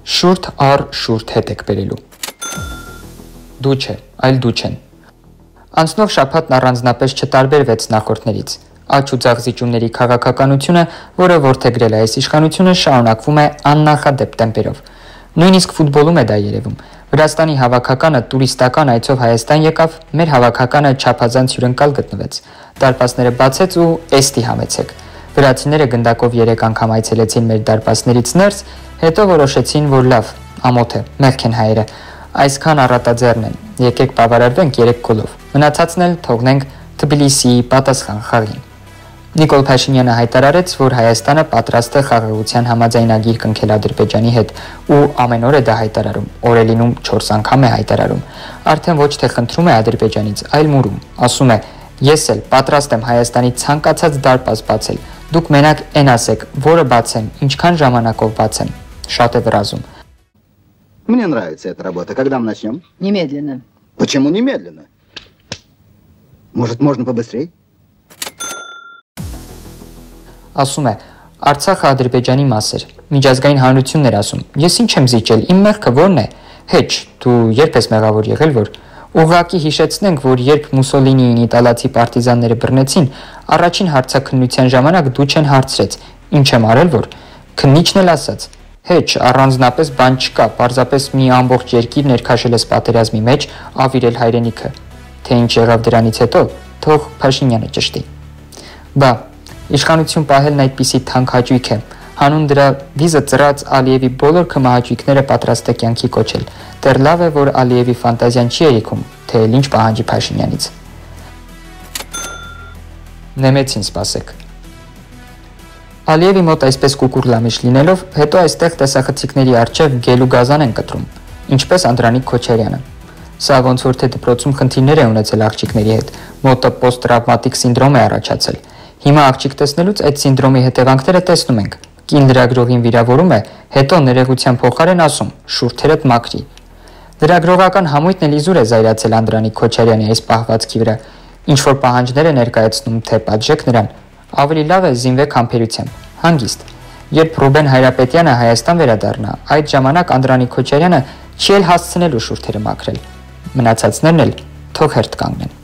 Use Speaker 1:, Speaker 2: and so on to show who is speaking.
Speaker 1: Շուրթ առ շուրթ հետ եք բերելու։ Դու չէ, այլ դու չեն։ Անցնող շաբաթն առանձնապես չտարբերվեց նախորդներից։ Աճ ու ձախ զիջումների քաղաքականությունը, որը որդեգրել է այս իշխանությունը, շարունակվում է աննախադեպ տեմպերով։ Նույնիսկ ֆուտբոլում է դա երևում։ Վրաստանի հավաքականը տուրիստական այցով Հայաստան եկավ, մեր հավաքականը չափազանց հյուրընկալ գտնվեց։ Դարպասները բացեց ու էստի համեցեք։ Վրացիները գնդակով 3 անգամ այցելեցին մեր դարպասներից ներս, հետո որոշեցին, որ լավ, ամոթ է, մեղք են հայերը, այսքան առատաձեռն են, եկեք բավարարվենք 3 գոլով, մնացածն էլ թողնենք Թբիլիսիի պատասխան խաղին։ Նիկոլ Փաշինյանը հայտարարեց, որ Հայաստանը պատրաստ է խաղաղության համաձայնագիր կնքել Ադրբեջանի հետ ու ամեն օր է դա հայտարարում, օրելինում 4 անգամ է հայտարարում։ Արդեն ոչ թե խնդրում է Ադրբեջանից, այլ մուրում, ասում է. Ես էլ պատրաստ եմ Հայաստանի ցանկացած դարպաս բացել։ Դուք մենակ այն ասեք, որը բացեմ, ինչքան ժամանակով բացեմ։ Շատ է վրազում։
Speaker 2: Мне нравится эта работа. Когда мы начнем?
Speaker 3: Немедленно.
Speaker 2: Почему немедленно? Может, можно побыстрее?
Speaker 1: Ասում է. Արցախը Ադրբեջանի մաս էր։ Միջազգային հանրությունն էր ասում. Ես ինչ եմ զիջել, իմ մեղքը ո՞րն է։ Հեչ, դու երբ ես մեղավոր եղել, որ ուղղակի հիշեցնենք, որ երբ Մուսոլինիին իտալացի պարտիզանները բռնեցին, առաջին հարցաքննության ժամանակ դու չեն հարցրեց. Ինչ եմ արել, որ քննիչն էլ ասաց. Հեչ, առանձնապես բան չկա, պարզապես մի ամբողջ երկիր ներքաշել ես պատերազմի մեջ, ավիրել հայրենիքը։ Թե ինչ եղավ դրանից հետո, թող Փաշինյանը ճշտի։ Բա իշխանություն պահելն այդպիսի թանկ հաճույք է, հանուն դրա վիզը ծրած Ալիևի բոլոր քմահաճույքները պատրաստ է կյանքի կոչել, դեռ լավ է, որ Ալիևի ֆանտազիան չի երիքում, թե ինչ պահանջի Փաշինյանից։ Նեմեցին սպասեք։ Ալիևի մոտ այսպես կուկուր լամիշ լինելով, հետո այստեղ տեսախցիկների առջև գելու գազան են կտրում, ինչպես Անդրանիկ Քոչարյանը։ Սա ոնց որ թե դպրոցում խնդիրներ է ունեցել աղջիկների հետ, մոտը պոստ-տրավմատիկ սինդրոմ է առաջացել։ Հիմա աղջիկ տեսնելուց այդ սինդրոմի հետևանքները տեսնում ենք։ Կին լրագրողին վիրավորում է, հետո ներեգության փոխարեն ասում՝ շուրթերդ մաքրի։ Լրագրողական համույթն էլ իզուր է զայրացել Անդրանիկ Քոչարյանի այս պահվածքի վրա, ինչ որ պահանջներ է ներկայացնում, թե պատժեք նրան, ավելի լավ է զինվեք համբերությամբ, հանգիստ։ Երբ Ռուբեն Հայրապետյանը Հայաստան վերադառնա, այդ ժամանակ Անդրանիկ Քոչարյանը չի էլ հասցնելու շուրթերը մաքրել։ Մնացածներն էլ թող հերթ կանգնեն։